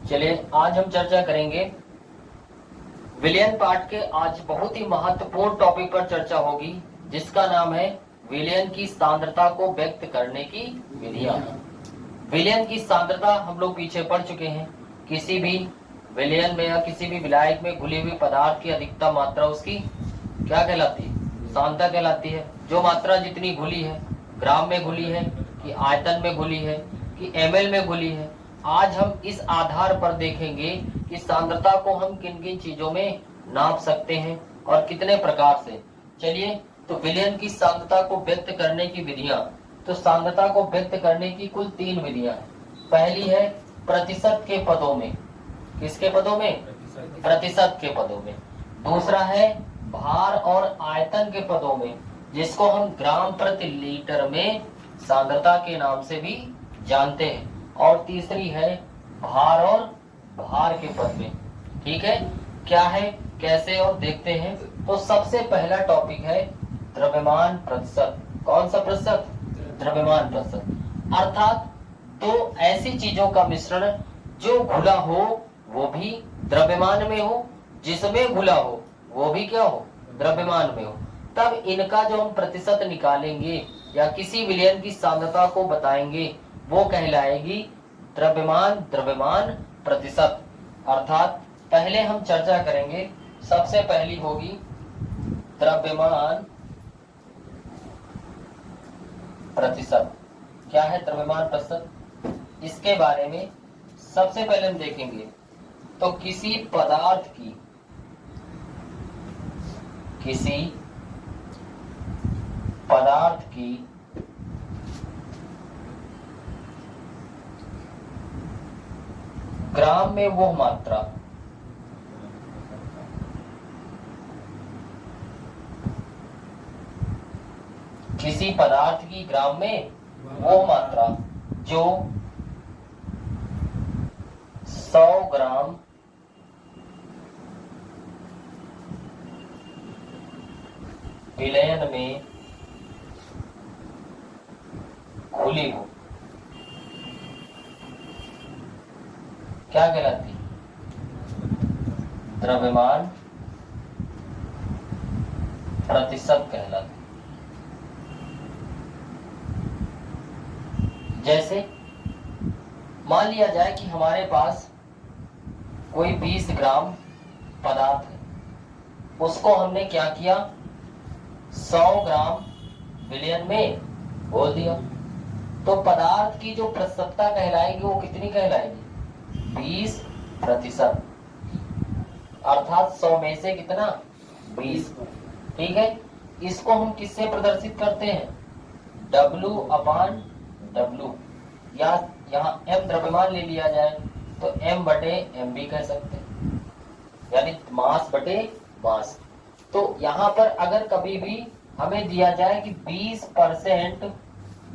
चलिए आज हम चर्चा करेंगे विलियन पार्ट के आज बहुत ही महत्वपूर्ण टॉपिक पर चर्चा होगी, जिसका नाम है विलियन की सांद्रता को व्यक्त करने की विधियां। विलियन की सांद्रता हम लोग पीछे पढ़ चुके हैं। किसी भी विलियन में या किसी भी विलायक में घुली हुई पदार्थ की अधिकतम मात्रा उसकी क्या कहलाती है? सांद्रता कहलाती है। जो मात्रा जितनी घुली है, ग्राम में घुली है कि आयतन में घुली है कि ml में घुली है, आज हम इस आधार पर देखेंगे कि सांद्रता को हम किन किन चीजों में नाप सकते हैं और कितने प्रकार से। चलिए, तो विलियन की सांद्रता को व्यक्त करने की विधियां। तो सांद्रता को व्यक्त करने की कुल 3 विधियां हैं। पहली है प्रतिशत के पदों में। किसके पदों में? प्रतिशत के पदों में। दूसरा है भार और आयतन के पदों में, जिसको हम ग्राम प्रति लीटर में सांद्रता के नाम से भी जानते हैं। और तीसरी है भार और भार के पद में। ठीक है, क्या है, कैसे, और देखते हैं। तो सबसे पहला टॉपिक है द्रव्यमान प्रतिशत। कौन सा प्रतिशत? द्रव्यमान प्रतिशत। अर्थात दो ऐसी चीजों का मिश्रण जो घुला हो वो भी द्रव्यमान में हो, जिसमें घुला हो वो भी क्या हो? द्रव्यमान में हो। तब इनका जो हम प्रतिशत निकालेंगे या किसी विलयन की सांद्रता को बताएंगे, वो कहलाएगी द्रव्यमान द्रव्यमान प्रतिशत। अर्थात पहले हम चर्चा करेंगे, सबसे पहली होगी द्रव्यमान प्रतिशत। क्या है द्रव्यमान प्रतिशत? इसके बारे में सबसे पहले हम देखेंगे। तो किसी पदार्थ की ग्राम में वो मात्रा किसी पदार्थ की ग्राम में वो मात्रा जो 100 ग्राम विलयन में घुली हो, क्या कहलाती? द्रव्यमान प्रतिशत कहलाती। जैसे मान लिया जाए कि हमारे पास कोई 20 ग्राम पदार्थ है, उसको हमने क्या किया? 100 ग्राम विलयन में घोल दिया। तो पदार्थ की जो प्रतिशतता कहलाएगी वो कितनी कहलाएगी? 20%। अर्थात 100 में से कितना? 20। ठीक है, इसको हम किससे प्रदर्शित करते हैं? W/W, या यहाँ M द्रव्यमान ले लिया जाए तो M/M भी कह सकते हैं, यानी मास बटे मास। तो यहाँ पर अगर कभी भी हमें दिया जाए कि 20%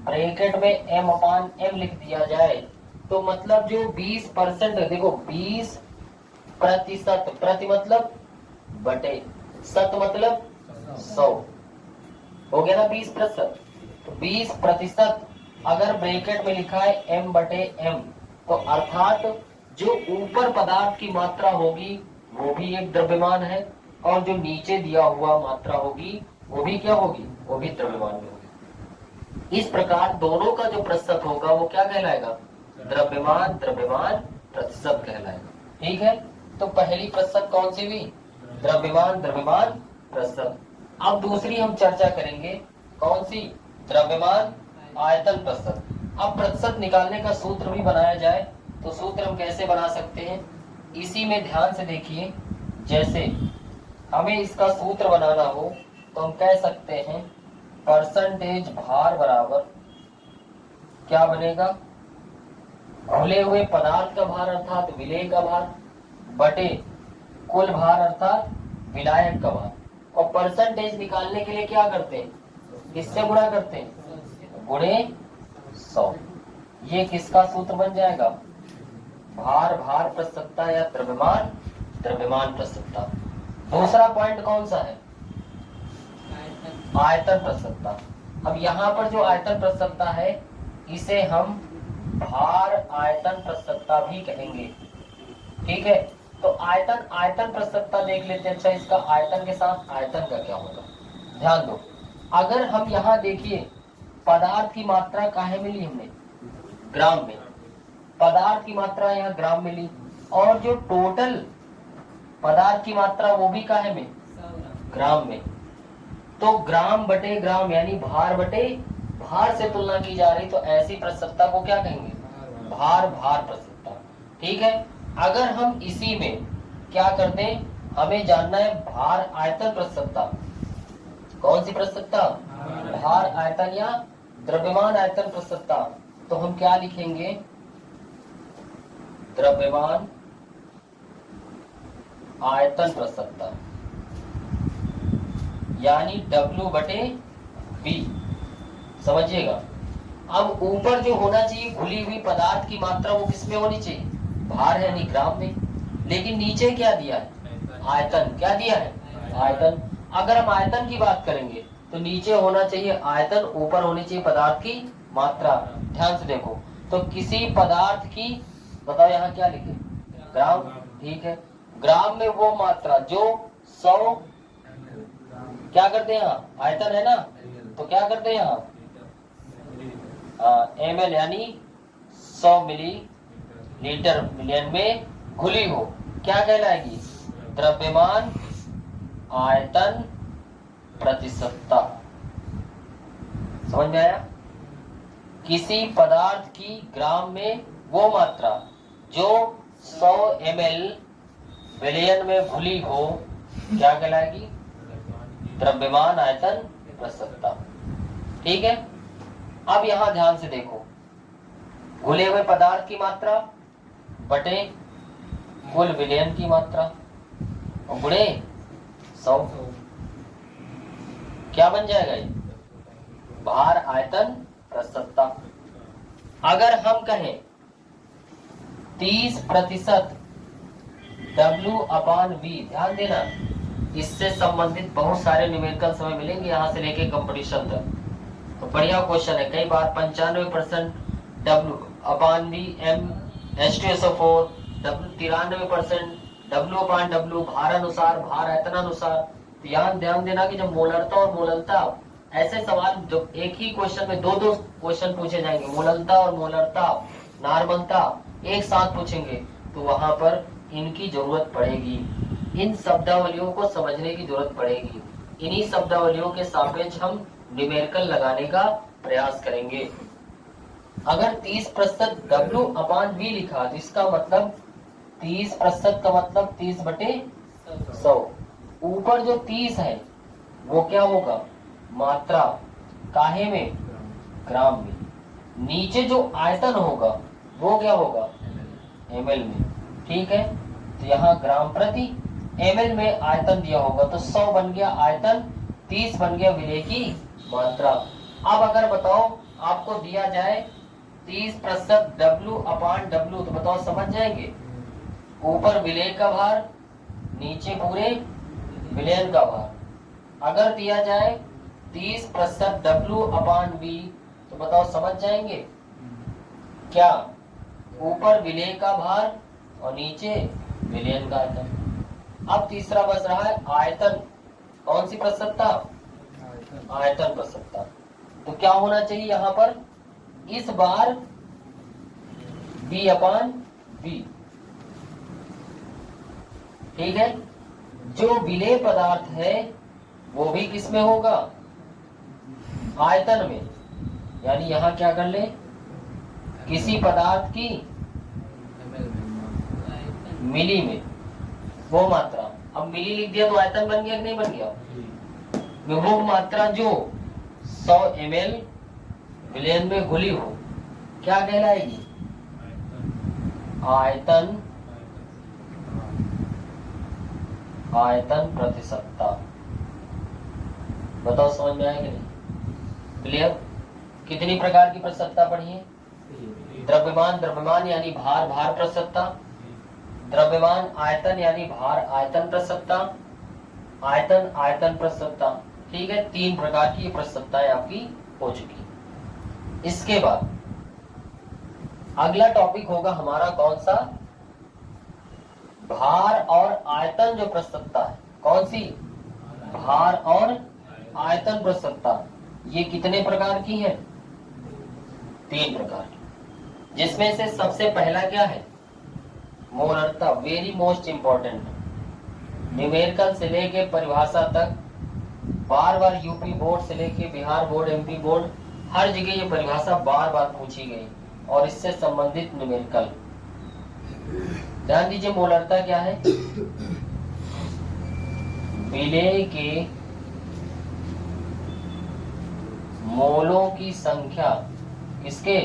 ब्रैकेट में M/M लिख दिया जाए, तो मतलब जो 20% है, देखो 20%, प्रति मतलब बटे, शत मतलब 100 हो गया ना 20%। तो 20% अगर ब्रैकेट में लिखा है M/M, तो अर्थात जो ऊपर पदार्थ की मात्रा होगी वो भी एक द्रव्यमान है, और जो नीचे दिया हुआ मात्रा होगी वो भी क्या होगी? वो भी द्रव्यमान में होगी। इस प्रकार दोनों का जो प्रतिशत होगा वो क्या कहलाएगा? द्रव्यमान द्रव्यमान प्रतिशत कहलाएगा। ठीक है, तो पहली प्रतिशत कौन सी हुई? द्रव्यमान द्रव्यमान प्रतिशत। अब दूसरी हम चर्चा करेंगे, कौन सी? द्रव्यमान आयतन प्रतिशत। अब प्रतिशत निकालने का सूत्र भी बनाया जाए तो सूत्र हम कैसे बना सकते हैं? इसी में ध्यान से देखिए। जैसे हमें इसका सूत्र बनाना हो तो हम कह सकते हैं परसेंटेज भार बराबर क्या बनेगा? घुले हुए पदार्थ का भार अर्थात विलेय का भार बटे कुल भार अर्थात विलायक का भार। और परसेंटेज निकालने के लिए क्या करते हैं? किससे गुणा करते हैं? गुणे 100। ये किसका सूत्र बन जाएगा? भार भार प्रतिशतता या द्रव्यमान द्रव्यमान प्रतिशतता। दूसरा पॉइंट कौन सा है? आयतन प्रतिशतता। अब यहाँ पर जो आयतन प्रतिशतता है, इसे हम भार आयतन प्रतिशतता भी कहेंगे। ठीक है, तो आयतन आयतन प्रसक्ता देख लेते हैं। अच्छा, इसका आयतन के साथ आयतन का क्या होगा, ध्यान दो। अगर हम यहाँ देखिए, पदार्थ की मात्रा काहे मिली हमने, ग्राम में, पदार्थ की मात्रा यहाँ ग्राम मिली, और जो टोटल पदार्थ की मात्रा वो भी काहे में, ग्राम में। तो ग्राम बटे ग्राम यानी भार बटे भार से तुलना की जा रही, तो ऐसी प्रसक्ता को क्या कहेंगे, भार भार प्रसक्ता। ठीक है, अगर हम इसी में क्या कर दें, हमें जानना है भार आयतन प्रसक्ता। कौन सी प्रसक्ता, भार आयतन या द्रव्यमान आयतन प्रसक्ता। तो हम क्या लिखेंगे, द्रव्यमान आयतन प्रसक्ता यानी W बटे V, समझिएगा। अब ऊपर जो होना चाहिए घुली हुई पदार्थ की मात्रा, वो किसमें होनी चाहिए, भार यानी ग्राम में, लेकिन नीचे क्या दिया है, आयतन। क्या दिया है, आयतन। अगर हम आयतन की बात करेंगे तो नीचे होना चाहिए आयतन, ऊपर होनी चाहिए पदार्थ की मात्रा। ध्यान से देखो, तो किसी पदार्थ की, बताओ यहाँ क्या लिखे, ग्राम। ठीक है, ग्राम में वो मात्रा जो 100, क्या करते हैं यहाँ, आयतन है ना, तो क्या करते हैं यहाँ ml यानी 100 मिली लीटर मिलियन में घुली हो, क्या कहलाएगी, द्रव्यमान आयतन प्रतिशतता। समझ में आया, किसी पदार्थ की ग्राम में वो मात्रा जो 100 ml मिलियन में घुली हो, क्या कहलाएगी, द्रव्यमान आयतन प्रसक्ता। ठीक है, अब यहां ध्यान से देखो, घुले हुए पदार्थ की मात्रा बटे कुल विलयन की मात्रा और गुणे 100, क्या बन जाएगा ये, भार आयतन प्रसक्ता। अगर हम कहें 30% W/V, ध्यान देना, इससे संबंधित बहुत सारे न्यूमेरिकल समय मिलेंगे यहाँ से लेके कंपटीशन तक, तो बढ़िया क्वेश्चन है। कई बार 95% W/V M H2SO4, 93% W/W भार अनुसार, भार आयतनानुसार। तो यहाँ ध्यान देना कि जब मोलरता और मोललता, ऐसे सवाल जो एक ही क्वेश्चन में दो दो क्वेश्चन पूछे जाएंगे, मोललता और मोलरता, नॉर्मलता एक साथ पूछेंगे, तो वहां पर इनकी जरूरत पड़ेगी, इन शब्दावलियों को समझने की जरूरत पड़ेगी। इन्हीं शब्दावलियों के सापेक्ष हम न्यूमेरिकल लगाने का प्रयास करेंगे। अगर 30% W/V लिखा, तो इसका मतलब 30% का मतलब 30/100। ऊपर जो 30 है वो क्या होगा, मात्रा, काहे में, ग्राम में। नीचे जो आयतन होगा वो क्या होगा, ml में। ठीक है, तो यहाँ ग्राम प्रति ml में आयतन दिया होगा, तो 100 बन गया आयतन, 30 बन गया विलेय की मात्रा। अब अगर बताओ आपको दिया जाए 30% W/W, तो बताओ समझ जाएंगे, ऊपर विलेय का भार, नीचे पूरे विलयन का भार। अगर दिया जाए 30% W/V, तो बताओ समझ जाएंगे क्या, ऊपर विलेय का भार और नीचे विलयन का आयतन। अब तीसरा बच रहा है आयतन, कौन सी प्रसक्ता, आयतन प्रसक्ता। तो क्या होना चाहिए यहाँ पर, इस बार V/V। ठीक है, जो विलेय पदार्थ है वो भी किस में होगा, आयतन में। यानी यहां क्या कर ले, किसी पदार्थ की मिली में वो मात्रा, अब मिली लिख दिया तो आयतन बन गया कि नहीं बन गया, वो मात्रा जो 100 ml विलयन में घुली हो, क्या कहलाएगी, आयतन, आयतन प्रतिशतता। बताओ समझ में आया कि नहीं, क्लियर। कितनी प्रकार की प्रतिशतता पढ़ी है, द्रव्यमान, द्रव्यमान यानी भार, भार प्रतिशतता, द्रव्यमान आयतन यानी भार आयतन प्रतिशतता, आयतन आयतन प्रतिशतता। ठीक है, 3 प्रकार की प्रतिशतताएं आपकी हो चुकी। इसके बाद अगला टॉपिक होगा हमारा कौन सा, भार और आयतन जो प्रस्तुतता है, कौन सी? भार और आयतन प्रस्तुतता, ये कितने प्रकार की है? 3 प्रकार की, जिसमें से सबसे पहला क्या है? मोलरता, वेरी मोस्ट इंपॉर्टेंट। न्यूमेरिकल से लेके परिभाषा तक बार बार यूपी बोर्ड से लेके बिहार बोर्ड, एमपी बोर्ड, हर जगह ये परिभाषा बार बार पूछी गई और इससे संबंधित न्यूमेरिकल। ध्यान दीजिए, मोलरता क्या है? विलेय के मोलों की संख्या, किसके?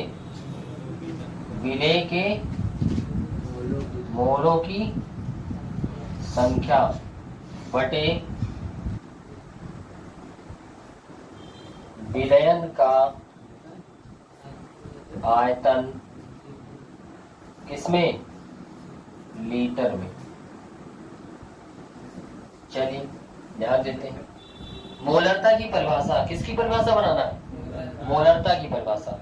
विलेय के मोलों की संख्या बटे विलयन का आयतन, किसमें? लीटर में। चलिए ध्यान देते हैं। मोलरता की परिभाषा, किसकी परिभाषा बनाना है? मोलरता की परिभाषा।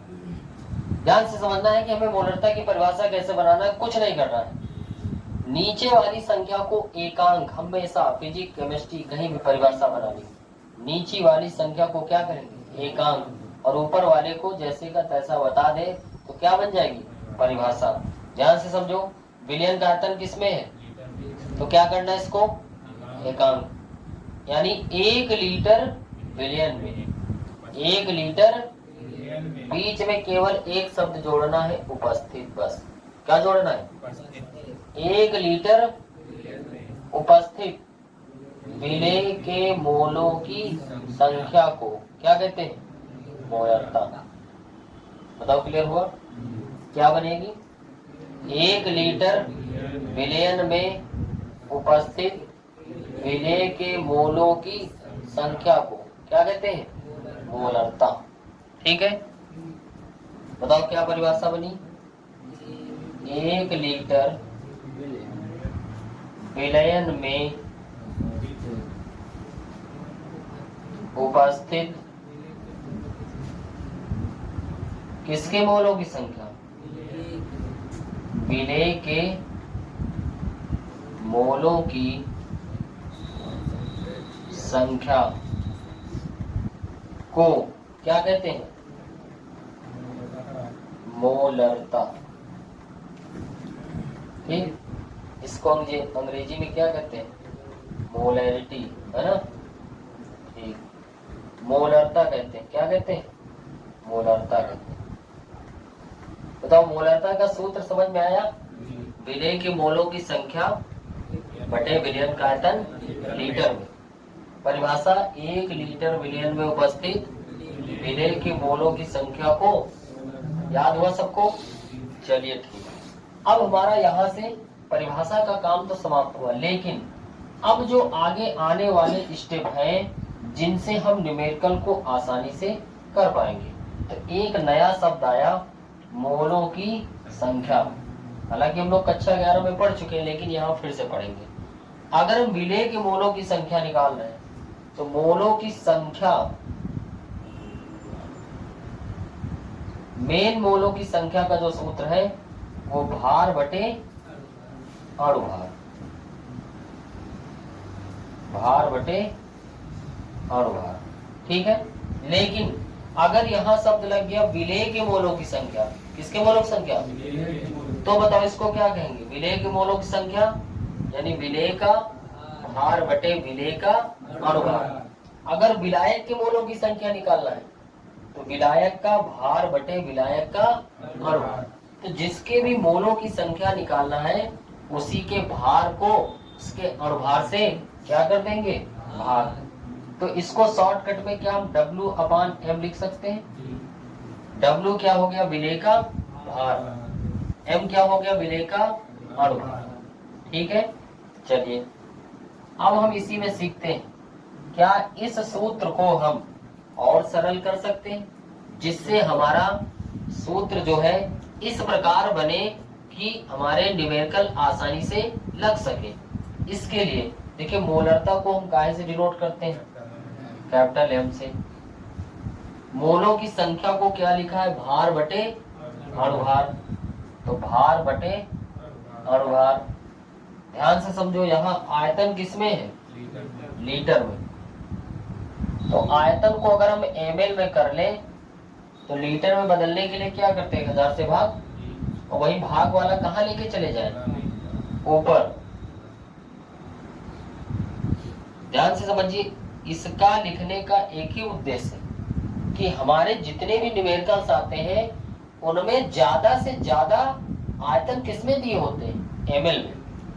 ध्यान से समझना है कि हमें मोलरता की परिभाषा कैसे बनाना है, कुछ नहीं करना है। नीचे वाली संख्या को एकांक, हमेशा फिजिक्स केमिस्ट्री कहीं भी परिभाषा बनानी, नीचे वाली संख्या को क्या करेंगे? एकांक, और ऊपर वाले को जैसे का तैसा बता दे तो क्या बन जाएगी? परिभाषा। ध्यान से समझो, विलयन का आयतन किसमें है? तो क्या करना है इसको? एकांक, यानी 1 लीटर विलयन में, 1 लीटर, बीच में केवल एक शब्द जोड़ना है, उपस्थित। बस क्या जोड़ना है? 1 लीटर उपस्थित विलेय के मोलों की संख्या को क्या कहते हैं? मोलरता। बताओ, क्लियर हुआ? क्या बनेगी? 1 लीटर विलयन में उपस्थित विलेय के मोलों की संख्या को क्या कहते हैं? मोलरता। ठीक है, बताओ क्या परिभाषा बनी? 1 लीटर विलयन में उपस्थित किसके मोलों की संख्या? विलेय के मोलों की संख्या को क्या कहते हैं? मोलरता। ठीक, इसको अंग्रेजी में क्या कहते हैं? मोलैरिटी, है ना? ठीक, मोलरता कहते हैं। क्या कहते हैं? मोलरता कहते हैं। बताओ, मोलरता का सूत्र समझ में आया? विलेय के मोलों की संख्या बटे विलयन का आयतन लीटर में। परिभाषा, 1 लीटर विलयन में उपस्थित विलेय के मोलों की संख्या को, याद हुआ सबको? चलिए ठीक है, अब हमारा यहाँ से परिभाषा का काम तो समाप्त हुआ, लेकिन अब जो आगे आने वाले स्टेप हैं जिनसे हम न्यूमेरिकल को आसानी से कर पाएंगे। तो एक नया शब्द आया, मोलों की संख्या। हालांकि हम लोग कक्षा 11 में पढ़ चुके हैं, लेकिन यहाँ फिर से पढ़ेंगे। अगर हम विलेय के मोलों की संख्या निकाल रहे हैं तो मोलों की संख्या, मेन मोलों की संख्या का जो सूत्र है वो भार बटे अणुभार, भार बटे अणुभार। ठीक है, लेकिन अगर यहाँ शब्द लग गया विलेय के मोलों की संख्या, किसके मोलों की संख्या? तो बताओ इसको क्या कहेंगे? विलेय के मोलों की संख्या, यानी विलेय का भार बटे विलेय का अणुभार। अगर विलायक के मोलों की संख्या निकालना है तो विलायक का भार बटे विलायक का अणुभार। तो जिसके भी मोलों की संख्या निकालना है उसी के भार को उसके अणुभार से क्या कर देंगे? भाग। तो इसको शॉर्टकट में क्या हम W/M लिख सकते हैं? W क्या हो गया? विलेय का भार। M क्या हो गया? विलेय का अणुभार। ठीक है, चलिए अब हम इसी में सीखते हैं, क्या इस सूत्र को हम और सरल कर सकते हैं, जिससे हमारा सूत्र जो है इस प्रकार बने कि हमारे न्यूमेरिकल आसानी से लग सके। इसके लिए देखिए, मोलरता को हम काहे से डिनोट करते हैं? कैपिटल M से। मोलों की संख्या को क्या लिखा है? भार बटे अणुभार। तो भार बटे अणुभार। ध्यान से समझो, यहाँ आयतन किसमें है? लीटर में। तो आयतन को अगर हम ml में कर लें तो लीटर में बदलने के लिए क्या करते हैं? 1000 से भाग, और वही भाग वाला कहाँ लेके चले जाए? ऊपर। ध्यान से समझिए, इसका लिखने का एक ही उद्देश्य है कि हमारे जितने भी न्यूमेरिकल्स आते हैं उनमें ज्यादा से ज्यादा आयतन किसमें दिए होते हैं? ml में।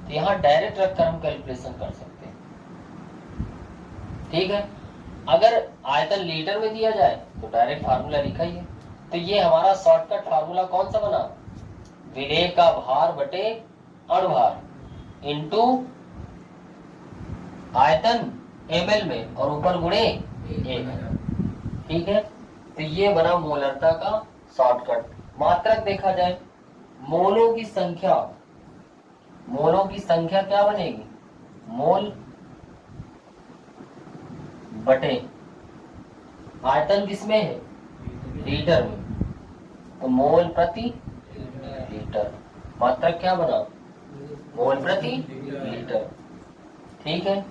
तो यहाँ डायरेक्ट रखकर हम कैलकुलेशन कर सकते हैं। ठीक है, अगर आयतन लीटर में दिया जाए तो डायरेक्ट फार्मूला लिखा ही है। तो ये हमारा शॉर्टकट फार्मूला कौन सा बना? विलेय का भार बटे अणुभार इंटू आयतन ml में और ऊपर गुणे 1। ठीक है, तो ये बना मोलरता का शॉर्टकट। मात्रक देखा जाए, मोलों की संख्या, मोलों की संख्या क्या बनेगी? मोल बटे आयतन किसमें है? लीटर में। तो मोल प्रति लीटर। मात्रक क्या बना? मोल प्रति लीटर। ठीक है,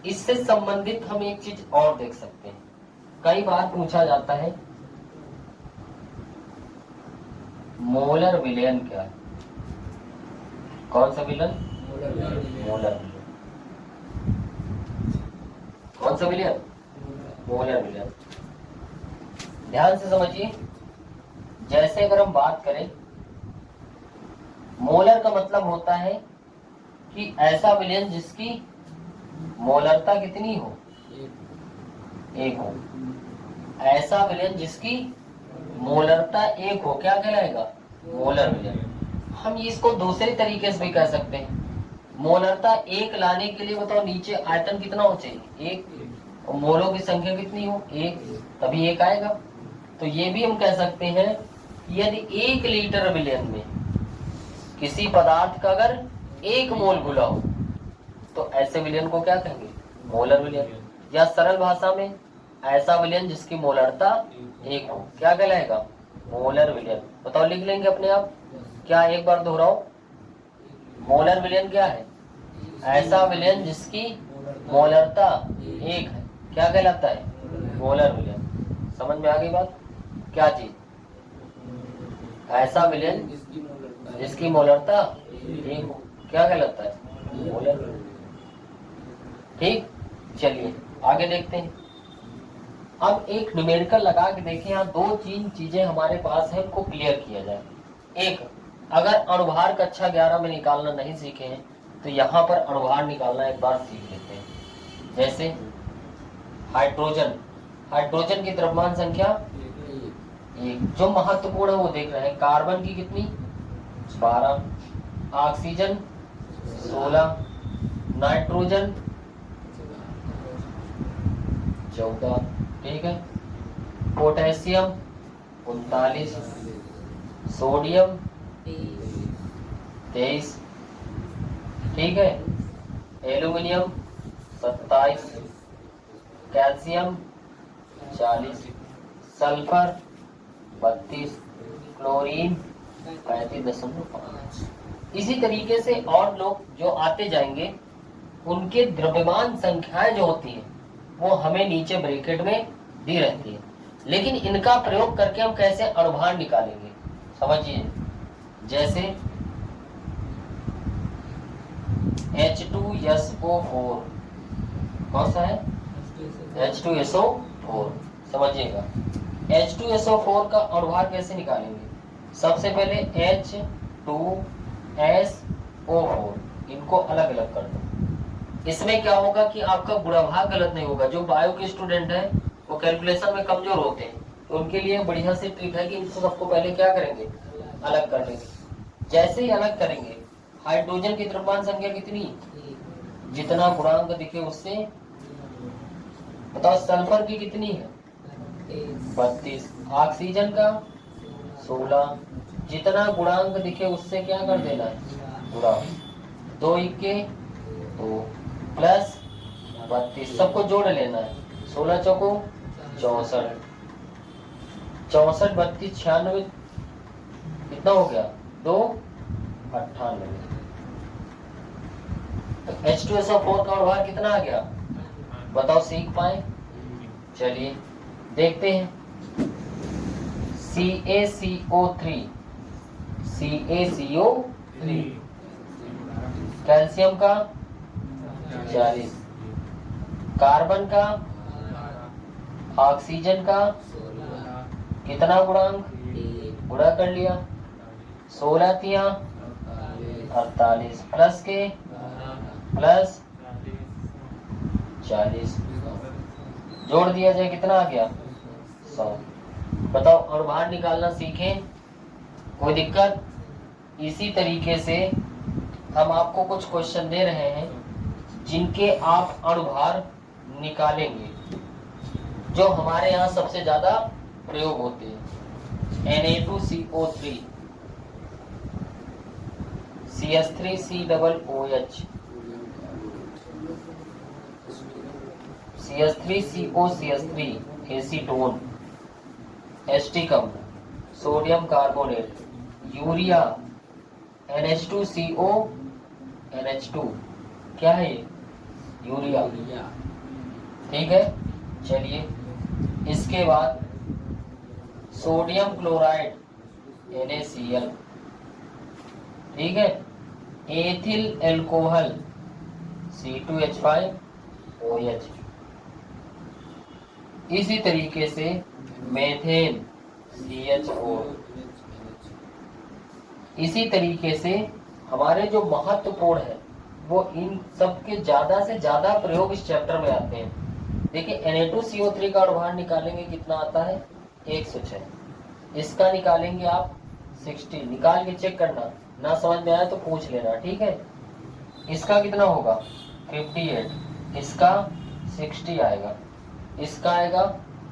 इससे संबंधित हम एक चीज और देख सकते हैं। कई बार पूछा जाता है मोलर विलयन क्या है? कौन सा विलयन? मोलर विलयन। कौन सा विलयन? मोलर विलयन। ध्यान से समझिए, जैसे अगर हम बात करें, मोलर का मतलब होता है कि ऐसा विलयन जिसकी मोलरता कितनी हो? 1 हो। ऐसा विलयन जिसकी मोलरता 1 हो क्या कहलाएगा? मोलर विलयन। हम इसको दूसरे तरीके से भी कह सकते हैं, मोलरता 1 लाने के लिए बताओ नीचे आयतन कितना हो चाहिए? 1। और मोलों की संख्या कितनी हो? 1, तभी 1 आएगा। तो ये भी हम कह सकते हैं यदि 1 लीटर विलयन में किसी पदार्थ का अगर 1 मोल घुला हो तो ऐसे विलयन को क्या कहेंगे? मोलर विलयन। या सरल भाषा में ऐसा विलयन जिसकी मोलरता 1 हो क्या कहलाएगा? मोलर विलयन। बताओ, लिख लेंगे अपने आप? क्या एक बार दोहराओ, मोलर विलयन क्या है? ऐसा विलयन जिसकी मोलरता 1 है क्या कहलाता है? मोलर विलयन। समझ में आ गई बात? क्या चीज? ऐसा विलयन जिसकी मोलरता 1 हो क्या कहलाता है? मोलर विलयन। ठीक, चलिए आगे देखते हैं। अब एक न्यूमेरिकल लगा के देखें, यहाँ 2-3 चीजें हमारे पास है, उनको क्लियर किया जाए। एक, अगर अणुभार कक्षा 11 में निकालना नहीं सीखे हैं तो यहाँ पर अणुभार निकालना एक बार सीख लेते हैं। जैसे हाइड्रोजन, हाइड्रोजन की द्रव्यमान संख्या 1, जो महत्वपूर्ण है वो देख रहे हैं। कार्बन की कितनी? 12, ऑक्सीजन 16, नाइट्रोजन 14। ठीक है, पोटेशियम 39, सोडियम 23। ठीक है, एल्यूमिनियम 27, कैल्शियम 40, सल्फर 32, क्लोरीन 35.5। इसी तरीके से और लोग जो आते जाएंगे उनके द्रव्यमान संख्याएं जो होती है वो हमें नीचे ब्रैकेट में दी रहती है। लेकिन इनका प्रयोग करके हम कैसे अणुभार निकालेंगे समझिए। जैसे H2SO4, कौन सा है? H2SO4। समझिएगा, H2SO4 का अणुभार कैसे निकालेंगे? सबसे पहले H2SO4 इनको अलग अलग कर दो। इसमें क्या होगा कि आपका गुणाभाग गलत नहीं होगा। जो बायो के स्टूडेंट है वो कैलकुलेशन में कमजोर होते हैं, तो उनके लिए बढ़िया से ट्रिक है कि इन सबको पहले क्या करेंगे? अलग कर लेंगे। जैसे ही अलग करेंगे, हाइड्रोजन की द्रव्यमान संख्या कितनी? जितना गुणांक दिखे उससे। बताओ, सल्फर की कितनी है? 32, ऑक्सीजन का 16, जितना गुणांक दिखे उससे क्या कर देना है? गुणा। 2 इक्के 2 प्लस 32, सबको जोड़ लेना है। 16 चौको 64, 64 32 96, कितना हो गया? 2 98। तो H2SO4 का अणुभार कितना आ गया, बताओ सीख पाए। चलिए देखते हैं। CaCO3, CaCO3, कैल्शियम का 40, कार्बन का, ऑक्सीजन का कितना गुणांक, गुणा कर लिया, 16 तिया 48 प्लस के प्लस 40 जोड़ दिया जाए कितना आ गया 100। बताओ अणुभार निकालना सीखें, कोई दिक्कत। इसी तरीके से हम आपको कुछ क्वेश्चन दे रहे हैं जिनके आप अणुभार निकालेंगे, जो हमारे यहाँ सबसे ज्यादा प्रयोग होते हैं। Na2CO3, CH3COOH, CH3COCH3 एसीटोन, एस्टिकम, sodium carbonate, urea, NH2CO NH2, क्या है ये, यूरिया, ठीक है। चलिए इसके बाद सोडियम क्लोराइड NaCl, ठीक है। एथिल एल्कोहल C2H5OH, इसी तरीके से मेथेन CH4। इसी तरीके से हमारे जो महत्वपूर्ण है वो इन सब के ज्यादा से ज्यादा प्रयोग इस चैप्टर में आते हैं। देखिए Na2CO3 का अणुभार निकालेंगे कितना आता है 106, इसका निकालेंगे आप 60, निकाल के चेक करना, ना समझ में आया तो पूछ लेना, ठीक है। इसका कितना होगा 58, इसका 60 आएगा, इसका आएगा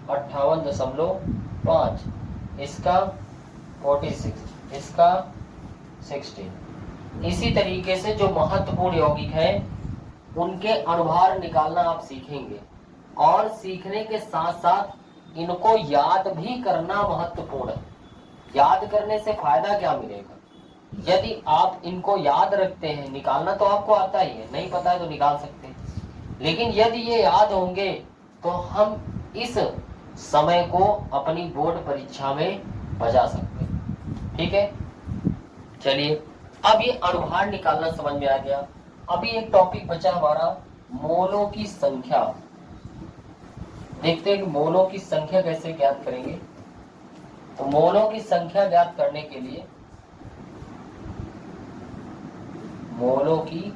58.5, इसका 46, इसका 16। इसी तरीके से जो महत्वपूर्ण यौगिक है उनके अणुभार निकालना आप सीखेंगे, और सीखने के साथ साथ इनको याद भी करना महत्वपूर्ण है। याद करने से फायदा क्या मिलेगा, यदि आप इनको याद रखते हैं, निकालना तो आपको आता ही है, नहीं पता है तो निकाल सकते हैं, लेकिन यदि ये याद होंगे तो हम इस समय को अपनी बोर्ड परीक्षा में बचा सकते हैं, ठीक है। चलिए अब ये अणुभार निकालना समझ में आ गया। अभी एक टॉपिक बचा हमारा मोलों की संख्या। देखते हैं कि मोलों की संख्या कैसे ज्ञात करेंगे। तो मोलों की संख्या ज्ञात करने के लिए मोलों की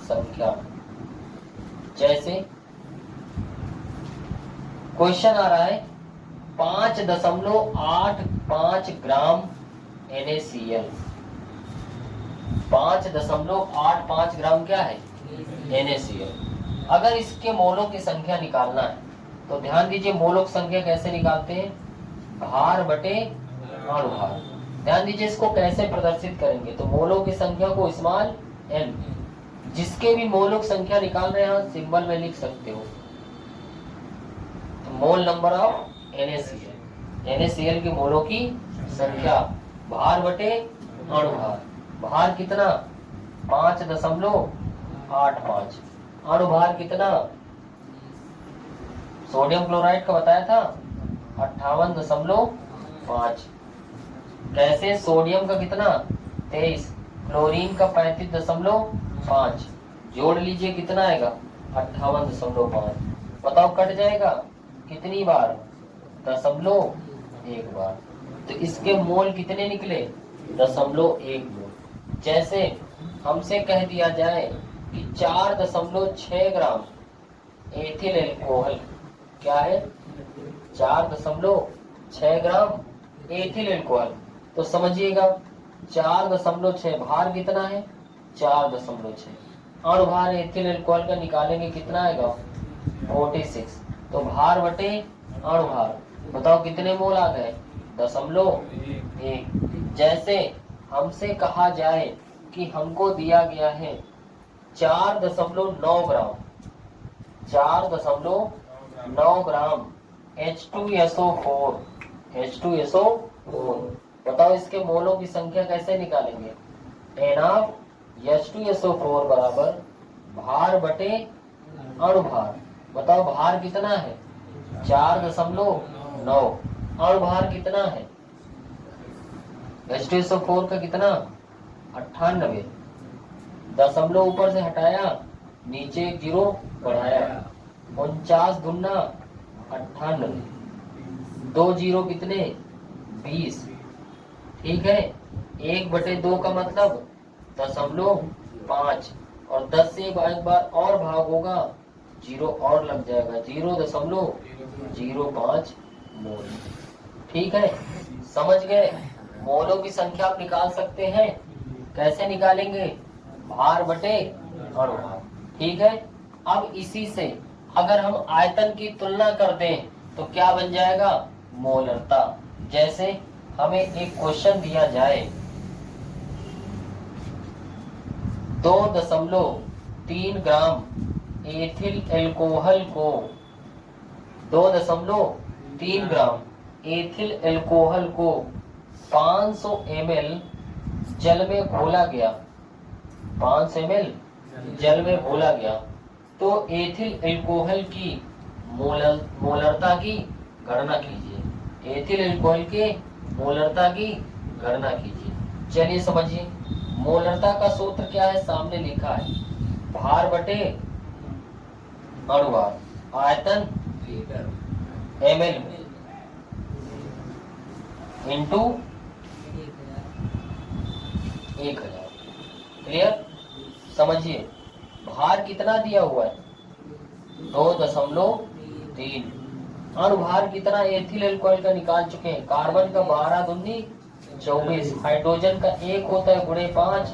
संख्या, जैसे क्वेश्चन आ रहा है 5.85 ग्राम NaCl, 5.85 ग्राम क्या है NaCl। अगर इसके मोलों की संख्या निकालना है तो ध्यान दीजिए मोलों की संख्या कैसे निकालते हैं, भार बटे अणुभार। ध्यान दीजिए इसको कैसे प्रदर्शित करेंगे, तो मोलों की संख्या को स्मॉल n, जिसके भी मोलों की संख्या निकाल रहे हैं सिंबल में लिख सकते हो, तो मोल नंबर ऑफ NaCl की मोलों की संख्या, भार बटे अणुभार। भार कितना 5.85, अणुभार कितना, सोडियम क्लोराइड का बताया था 58.5, कैसे सोडियम का कितना 23, क्लोरीन का 35.5, जोड़ लीजिए कितना आएगा 58.5। बताओ कट जाएगा कितनी बार, 0.1 बार, तो इसके मोल कितने निकले 0.1 मोल। जैसे हमसे कह दिया जाए कि 4.6 ग्राम एथिल एल्कोहल, क्या है 4.6 ग्राम एथिल एल्कोहल, तो समझिएगा 4.6, भार कितना है 4.6, अणुभार एथिल एल्कोहल का निकालेंगे कितना आएगा 46, तो भार बटे अणुभार, बताओ कितने मोल आ गए 0.1। जैसे हमसे कहा जाए कि हमको दिया गया है 4.9 ग्राम, 4.9 ग्राम H2SO4, H2SO4, बताओ इसके मोलों की संख्या कैसे निकालेंगे, n ऑफ H2SO4 बराबर भार बटे अणुभार। बताओ भार कितना है? 4.9। अणुभार कितना है? H2SO4 का कितना? 98। दशमलव ऊपर से हटाया, नीचे एक जीरो बढ़ाया, 49 दूना 98, 2 जीरो कितने? 20। ठीक है, 1/2 का मतलब 0.5, और 10 से एक बार और भाग होगा, जीरो और लग जाएगा, 0.05 मोल। ठीक है, समझ गए? मोलों की संख्या आप निकाल सकते हैं। कैसे निकालेंगे? भार बटे अणुभार। ठीक है, अब इसी से अगर हम आयतन की तुलना कर दें तो क्या बन जाएगा? मोलरता। जैसे हमें एक क्वेश्चन दिया जाए, 2.3 ग्राम एथिल एल्कोहल को 2.3 ग्राम एथिल एल्कोहल को 500 ml जल में घोला गया। 500 ml जल में घोला गया तो एथिल एल्कोहल की मोलरता की गणना कीजिए। एथिल एल्कोहल के मोलरता की गणना कीजिए। चलिए समझिए, मोलरता का सूत्र क्या है? सामने लिखा है, भार बटे अणुभार, आयतन ml में, इंटू 1000। क्लियर? समझिए, भार कितना दिया हुआ है? 2.3। अणुभार कितना एथिल एल्कोहल का निकाल चुके हैं। कार्बन का 12 दूनी 24, हाइड्रोजन का 1 होता है गुणे 5,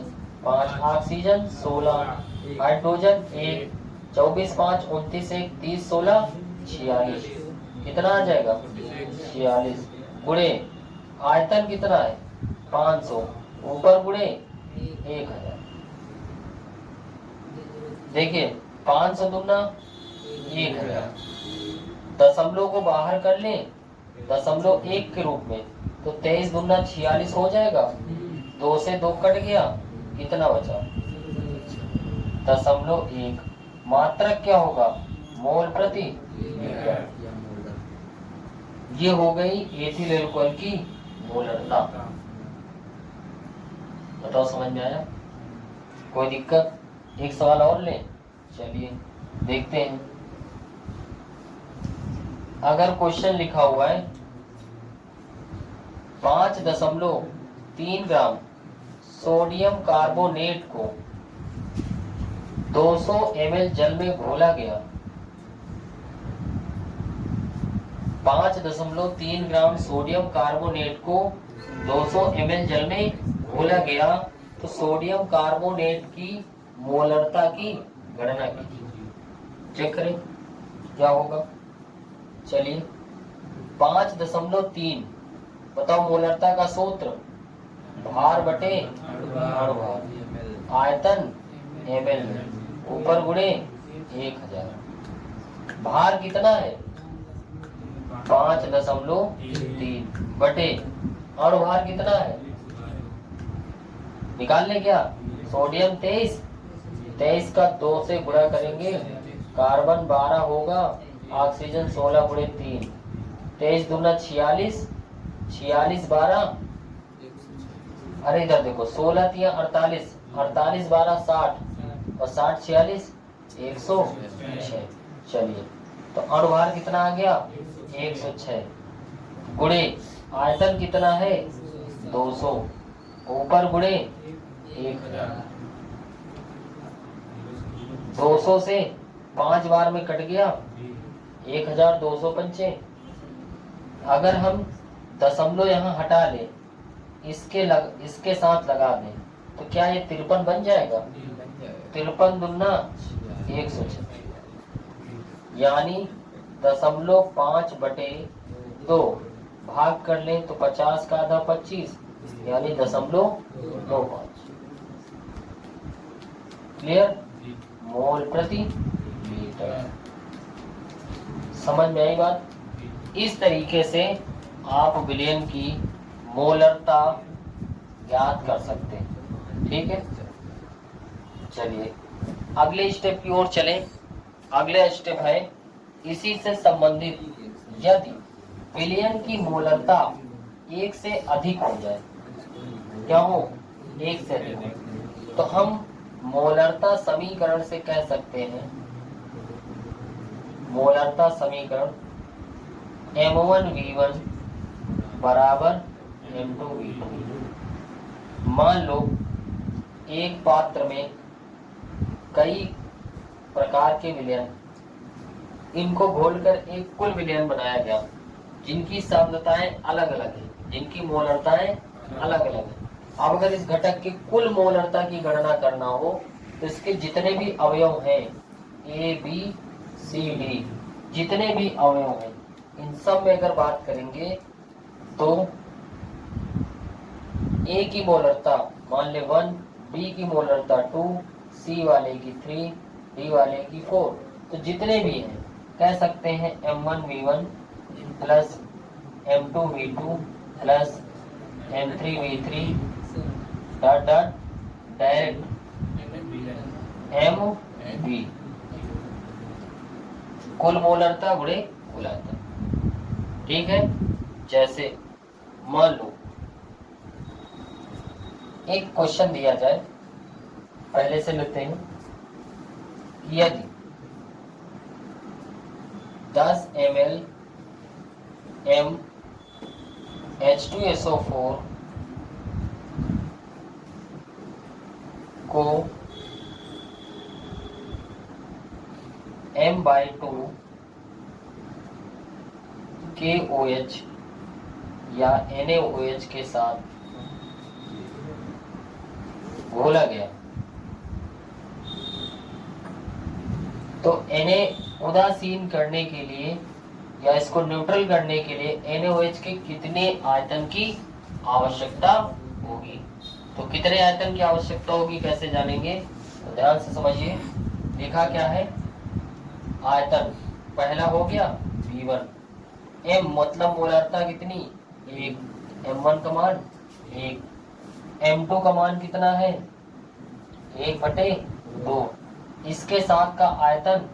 ऑक्सीजन 16, हाइड्रोजन 1, 24 5 29 1 30 16 46। कितना आ जाएगा? 46 गुणे आयतन कितना है? 500, ऊपर गुणे 1000। देखिए 500 दूना 1000, दशमलव को बाहर कर ले 0.1 के रूप में, तो 23 दूना 46 हो जाएगा। 2 से 2 कट गया, कितना बचा? 0.1। मात्रक क्या होगा? मोल प्रति लीटर। ये हो गई एथिल एल्कोहल की मोलरता। बताओ समझ में आया? कोई दिक्कत? एक सवाल और लें, चलिए देखते हैं। अगर क्वेश्चन लिखा हुआ है 5.3 ग्राम सोडियम कार्बोनेट को 200 ml जल में घोला गया। 5.3 ग्राम सोडियम कार्बोनेट को 200 ml जल में घोला गया तो सोडियम कार्बोनेट की मोलरता की गणना कीजिए। चेक करें क्या होगा। चलिए 5.3, बताओ मोलरता का सूत्र, भार बटे अणुभार, आयतन ml में, ऊपर गुणे 1000। भार कितना है? 5.3 बटे अणुभार कितना है? निकाल ले क्या? सोडियम 23 का 2 से गुणा करेंगे, कार्बन 12 होगा, ऑक्सीजन 16 गुणे 3, 23 दूना 46, 46 12, अरे इधर देखो 16 3 48, 48 12 60, और 60 46 106। चलिए तो अणुभार कितना आ गया? 106 गुणे आयतन कितना है? 200, ऊपर गुणे 1000। 200 से 5 बार में कट गया, 1205। अगर हम दशमलव यहाँ हटा ले, इसके साथ लगा दें तो क्या ये 53 बन जाएगा? 53 दूना 106, यानी 0.5/2 भाग कर लें तो 50 का आधा 25, यानी 0.25। क्लियर? मोल प्रति लीटर। समझ में आई बात? इस तरीके से आप विलयन की मोलरता ज्ञात कर सकते हैं। ठीक है। चलिए अगले स्टेप की ओर चलें। अगला स्टेप है इसी से संबंधित, यदि विलयन की मोलरता 1 से अधिक हो जाए, क्या हो 1 से अधिक हो, तो हम मोलरता समीकरण से कह सकते हैं, मोलरता समीकरण M1V1 बराबर M2V2। मान लो एक पात्र में कई प्रकार के विलयन, इनको घोलकर एक कुल विलयन बनाया गया जिनकी सांद्रताएं अलग अलग है, जिनकी मोलरताएं अलग अलग है। अब अगर इस घटक की कुल मोलरता की गणना करना हो तो इसके जितने भी अवयव हैं ए बी सी डी, जितने भी अवयव हैं इन सब में अगर बात करेंगे तो ए की मोलरता मान ले 1, बी की मोलरता 2, सी वाले की 3, डी वाले की 4, तो जितने भी हैं कह सकते हैं M1V1 plus M2V2 plus M3V3 dot dot direct MV, कुल मोलरता गुणे कुल आयतन। ठीक है, जैसे मान लो एक क्वेश्चन दिया जाए, पहले से लेते हैं, यदि 10 ml H2SO4 को M/2 KOH या NaOH के साथ घोला गया, तो Na उदासीन करने के लिए या इसको न्यूट्रल करने के लिए NaOH के कितने आयतन की आवश्यकता होगी। तो कितने आयतन की आवश्यकता होगी कैसे जानेंगे, तो ध्यान से समझिए। लिखा क्या है, आयतन पहला हो गया V1, M मतलब मोलरता कितनी 1, M1 का मान 1, M2 का मान कितना है 1/2, इसके साथ का आयतन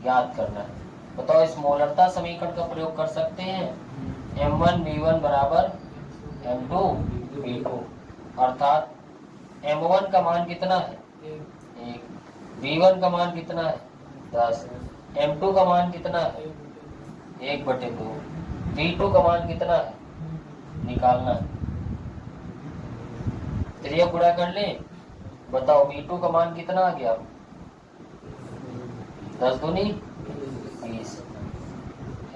ज्ञात करना है। बताओ इस मोलरता समीकरण का प्रयोग कर सकते हैं, M1V1 बराबर M2V2, अर्थात M1 का मान कितना है 1, V1 का मान कितना है 10, M2 का मान कितना है 1/2, V2 का मान कितना है निकालना है। त्रिय गुणा कर ले, बताओ V2 का मान कितना आ गया 10 दूनी 20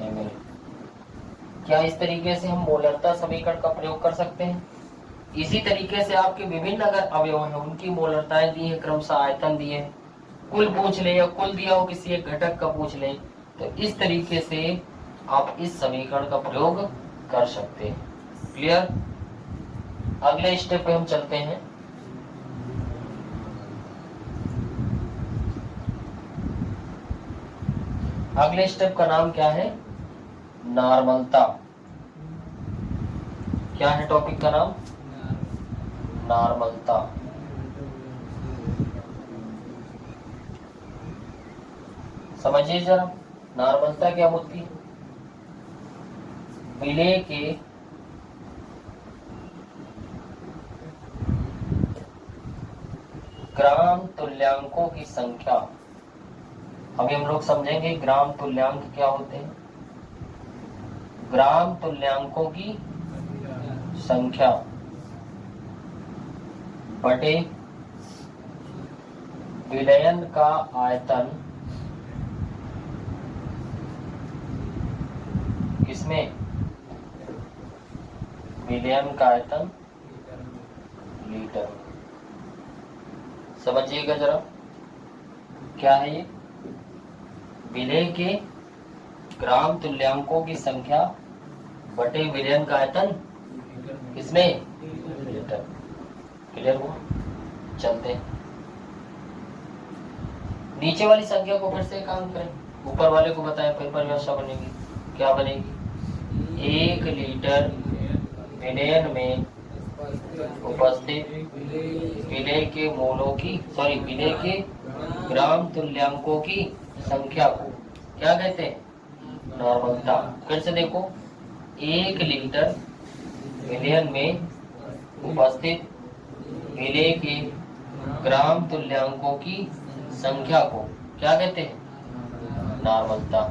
ml। क्या इस तरीके से हम मोलरता समीकरण का प्रयोग कर सकते हैं। इसी तरीके से आपके विभिन्न अगर अवयव हैं उनकी मोलरताएं दी है, क्रमशः आयतन दिए, कुल पूछ ले या कुल दिया हो किसी एक घटक का पूछ ले, तो इस तरीके से आप इस समीकरण का प्रयोग कर सकते हैं। क्लियर। अगले स्टेप पे हम चलते हैं। अगले स्टेप का नाम क्या है, नॉर्मलता। क्या है टॉपिक का नाम, नॉर्मलता। समझिए जरा नॉर्मलता क्या होती है। विलेय के ग्राम तुल्यांकों की संख्या, अभी हम लोग समझेंगे ग्राम तुल्यांक क्या होते हैं। ग्राम तुल्यांकों की संख्या बटे विलयन का आयतन किसमें, विलयन का आयतन लीटर। समझिएगा जरा क्या है ये, विलेय के ग्राम तुल्यांकों की संख्या बटे विलयन का आयतन किसमें, लीटर। क्लियर हुआ। चलते हैं नीचे वाली संख्या को फिर से काम करें, ऊपर वाले को बताएं फिर परिभाषा बनेगी। क्या बनेगी, 1 लीटर विलयन में उपस्थित विलेय के मूलों की विलेय के ग्राम तुल्यांकों की संख्या को क्या कहते हैं? नॉर्मलता। फिर से देखो, 1 लीटर विलयन में उपस्थित विलेय के ग्राम तुल्यांकों की संख्या को क्या कहते हैं? नॉर्मलता।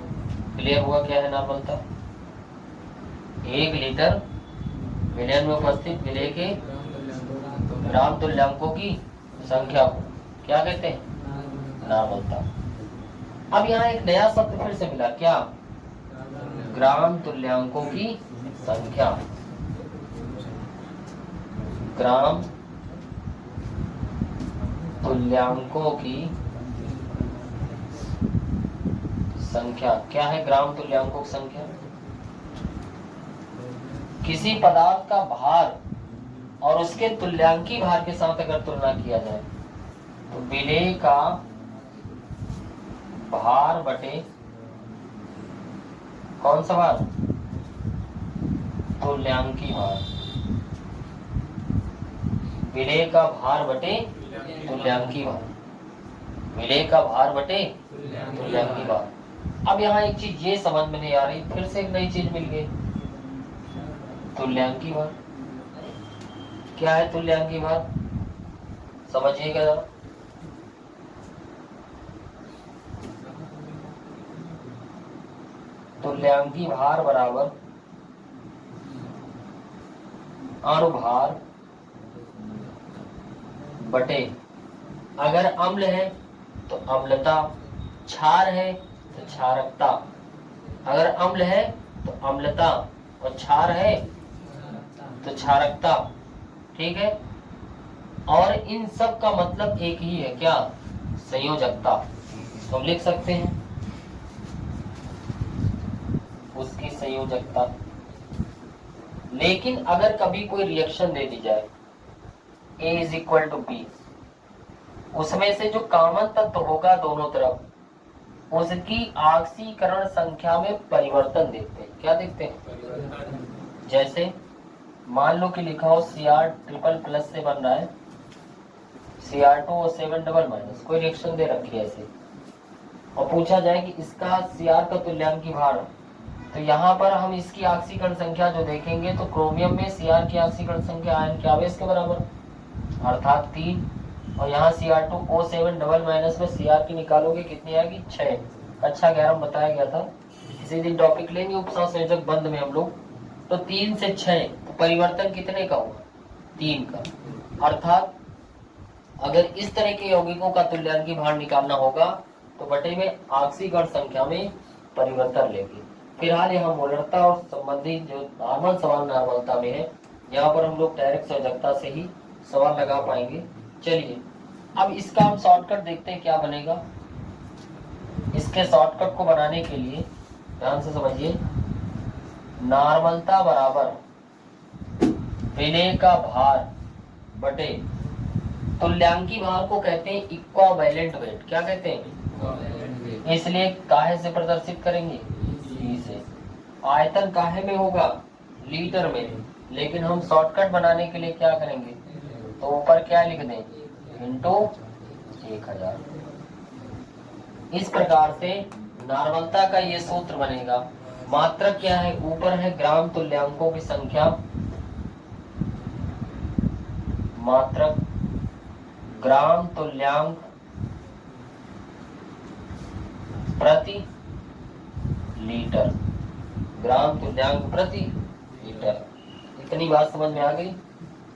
क्लियर हुआ क्या है नॉर्मलता? 1 लीटर विलयन में उपस्थित विलेय के ग्राम तुल्यांकों की संख्या को क्या कहते हैं? नॉर्मलता। अब यहाँ एक नया शब्द फिर से मिला, क्या? ग्राम तुल्यांकों की संख्या। ग्राम तुल्यांकों की संख्या क्या है? ग्राम तुल्यांकों की संख्या किसी पदार्थ का भार और उसके तुल्यांकी भार के साथ अगर तुलना किया जाए तो विलेय का भार बटे कौन सा भार? तुल्यांकी भार। विलेय का भार बटे तुल्यांकी भार। विलेय का भार बटे तुल्यांकी भार। अब यहाँ एक चीज ये समझ में नहीं आ रही, फिर से एक नई चीज मिल गई, तुल्यांकी भार। क्या है तुल्यांकी भार? समझिएगा जरा। तुल्यांकी भार बराबर अनुभार बटे, अगर अम्ल है तो अम्लता, क्षार है तो क्षारकता। अगर अम्ल है तो अम्लता और क्षार है तो क्षारकता। ठीक है। और इन सब का मतलब एक ही है, क्या? संयोजकता। तो हम लिख सकते हैं उसकी संयोजकता। लेकिन अगर कभी कोई रिएक्शन दे दी जाए A is equal to B, उसमें से जो कॉमन तत्व होगा दोनों तरफ, उसकी ऑक्सीकरण संख्या में परिवर्तन देखते हैं। क्या देखते हैं? जैसे मान लो कि लिखा हो Cr ट्रिपल प्लस से बन रहा है Cr2 और 7 डबल माइनस, कोई रिएक्शन दे रखी है ऐसे, और पूछा जाए कि इसका Cr का तुल्यांकी भार, तो यहाँ पर हम इसकी ऑक्सीकरण संख्या जो देखेंगे तो क्रोमियम में Cr की ऑक्सीकरण संख्या आयन के आवेश के बराबर अर्थात 3, और यहाँ Cr2O7 डबल माइनस में Cr की निकालोगे कितनी आएगी? 6। अच्छा 11 में बताया गया था, इसी दिन टॉपिक लेंगे उपसंयोजक बंध में हम लोग। तो 3 से 6, तो परिवर्तन कितने का हुआ? 3 का। अर्थात अगर इस तरह के यौगिकों का तुल्यांकी भार निकालना होगा तो बटे में ऑक्सीकरण संख्या में परिवर्तन लेंगे। फिलहाल यहाँ मोलरता और संबंधित जो नॉर्मल सवाल नॉर्मलता में है, यहाँ पर हम लोग डायरेक्ट संयोजकता से ही सवाल लगा पाएंगे। चलिए अब इसका हम शॉर्टकट देखते हैं क्या बनेगा। इसके शॉर्टकट को बनाने के लिए ध्यान से समझिए, नॉर्मलता बराबर विलेय का भार बटे तुल्यांकी भार को कहते हैं इक्विवेलेंट वेट। क्या कहते हैं? इसलिए काहे से प्रदर्शित करेंगे? ई से। आयतन काहे में होगा? लीटर में। लेकिन हम शॉर्टकट बनाने के लिए क्या करेंगे? तो ऊपर क्या लिख दें? इंटू 1000। इस प्रकार से नॉर्मलता का ये सूत्र बनेगा। मात्रक क्या है? ऊपर है ग्राम तुल्यांकों की संख्या, मात्रक ग्राम तुल्यांक प्रति लीटर, ग्राम तुल्यांक प्रति लीटर। इतनी बात समझ में आ गई?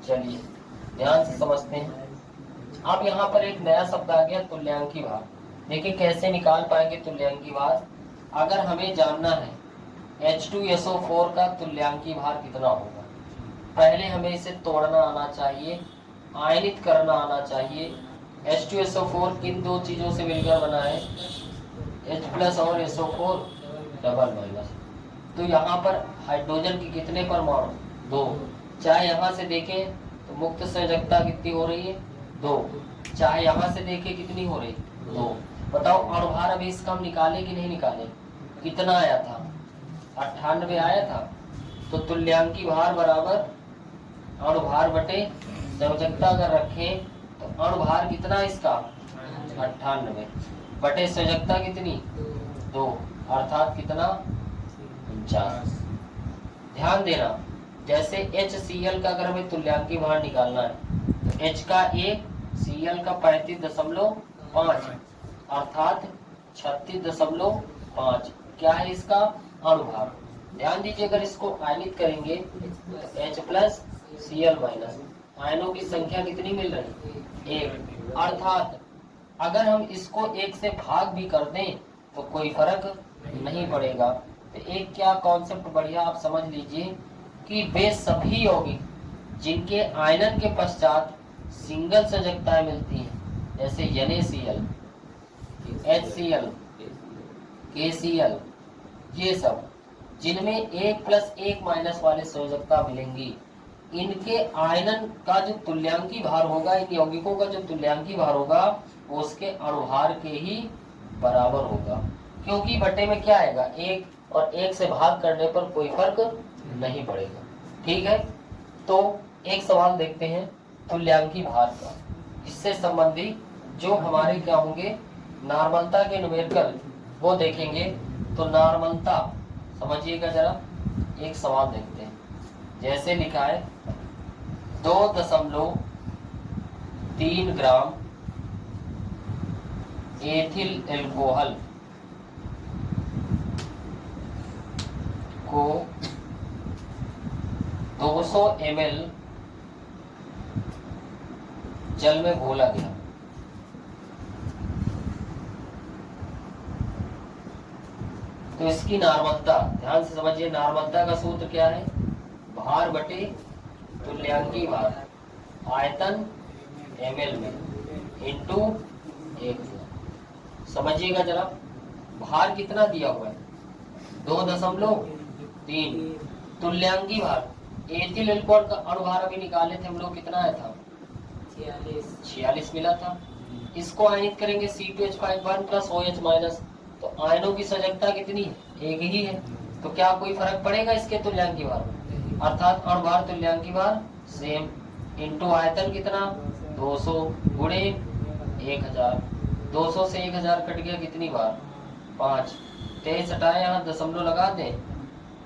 चलिए ध्यान से समझते हैं। अब यहाँ पर एक नया शब्द आ गया, तुल्यांकी भार। देखिए कैसे निकाल पाएंगे तुल्यांकी भार। अगर हमें जानना है H2SO4 का तुल्यांकी भार कितना होगा, पहले हमें इसे तोड़ना आना चाहिए, आयनित करना आना चाहिए। H2SO4 किन दो चीजों से मिलकर बना है? H प्लस और SO4 डबल माइनस। तो यहाँ पर हाइड्रोजन की कितने परमाणु? 2। चाहे यहाँ से देखें तो मुक्त संयोजकता कितनी हो रही है? 2। चाहे यहाँ से देखें कितनी हो रही है? 2। बताओ अणुभार अभी इसका हम निकाले कि नहीं निकाले? कितना आया था? 98 आया था। तो तुल्यांकी भार बराबर अणुभार बटे संयोजकता अगर रखें तो अणुभार कितना इसका 98 बटे संयोजकता कितनी 2 अर्थात कितना 49। ध्यान देना, जैसे HCl का अगर हमें तुल्यांकी भार निकालना है तो H का 1 Cl का 35.5 अर्थात 36.5 क्या है इसका अणुभार। ध्यान दीजिए, अगर इसको आयनित करेंगे तो H प्लस Cl माइनस आयनों की संख्या कितनी मिल रही 1 अर्थात अगर हम इसको 1 से भाग भी कर दें तो कोई फर्क नहीं पड़ेगा। तो एक क्या कॉन्सेप्ट बढ़िया आप समझ लीजिए कि वे सभी यौगिक जिनके आयनन के पश्चात सिंगल संयोजकताएं मिलती हैं जैसे NaCl, HCl, KCl, ये सब जिनमें 1 प्लस 1 माइनस वाले संयोजकता मिलेंगी, इनके आयनन का जो तुल्यांकी भार होगा, इन यौगिकों का जो तुल्यांकी भार होगा वो उसके अणुभार के ही बराबर होगा, क्योंकि बटे में क्या आएगा 1 और 1 से भाग करने पर कोई फर्क नहीं पड़ेगा। ठीक है, तो एक सवाल देखते हैं तुल्यांकी भार का। इससे संबंधित जो हमारे क्या होंगे नॉर्मलता के न्यूमेरिकल वो देखेंगे। तो नॉर्मलता समझिएगा जरा, एक सवाल देखते हैं। जैसे लिखा है 2.3 ग्राम एथिल एल्कोहल को 200 ml जल में घोला गया। तो इसकी नॉर्मलता ध्यान से समझिए, नॉर्मलता का सूत्र क्या है भार बटे तुल्यांकी भार आयतन ml में इंटू 1। समझिएगा जरा, भार कितना दिया हुआ है 2.3, तुल्यांकी भार एथिल एल्कोहल का अणुभार अभी निकाले थे हम लोग, कितना आया था 46 मिला था। इसको आयनित करेंगे C2H5 प्लस OH माइनस, तो आयनों की संयोजकता कितनी है एक ही है, तो क्या कोई फर्क पड़ेगा इसके तुल्यांकी भार में, अर्थात अणुभार तुल्यांकी भार सेम इंटू आयतन कितना 200 गुणे 1000, 200 से 1000 कट गया कितनी बार 5, 23 हटाए यहाँ दशमलव लगा दें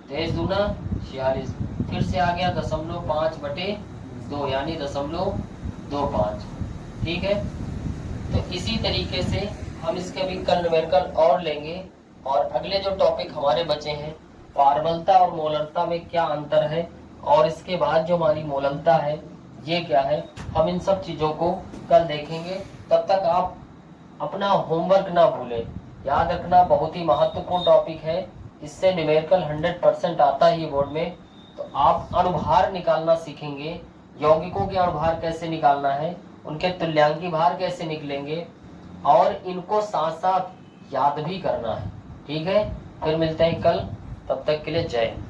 23 दूना 46, फिर से आ गया 0.5 बटे 2 यानी 0.25। ठीक है, तो इसी तरीके से हम इसके भी कल न्यूमेरिकल और लेंगे। और अगले जो टॉपिक हमारे बचे हैं पारगम्यता और मोलरता में क्या अंतर है, और इसके बाद जो हमारी मोलरता है ये क्या है, हम इन सब चीजों को कल देखेंगे। तब तक आप अपना होमवर्क ना भूलें, याद रखना बहुत ही महत्वपूर्ण टॉपिक है, इससे न्यूमेरिकल 100% आता ही बोर्ड में। तो आप अणुभार निकालना सीखेंगे, यौगिकों के अणुभार कैसे निकालना है, उनके तुल्यांकी भार कैसे निकलेंगे, और इनको साथ साथ याद भी करना है। ठीक है, फिर मिलते हैं कल, तब तक के लिए जय हिंद।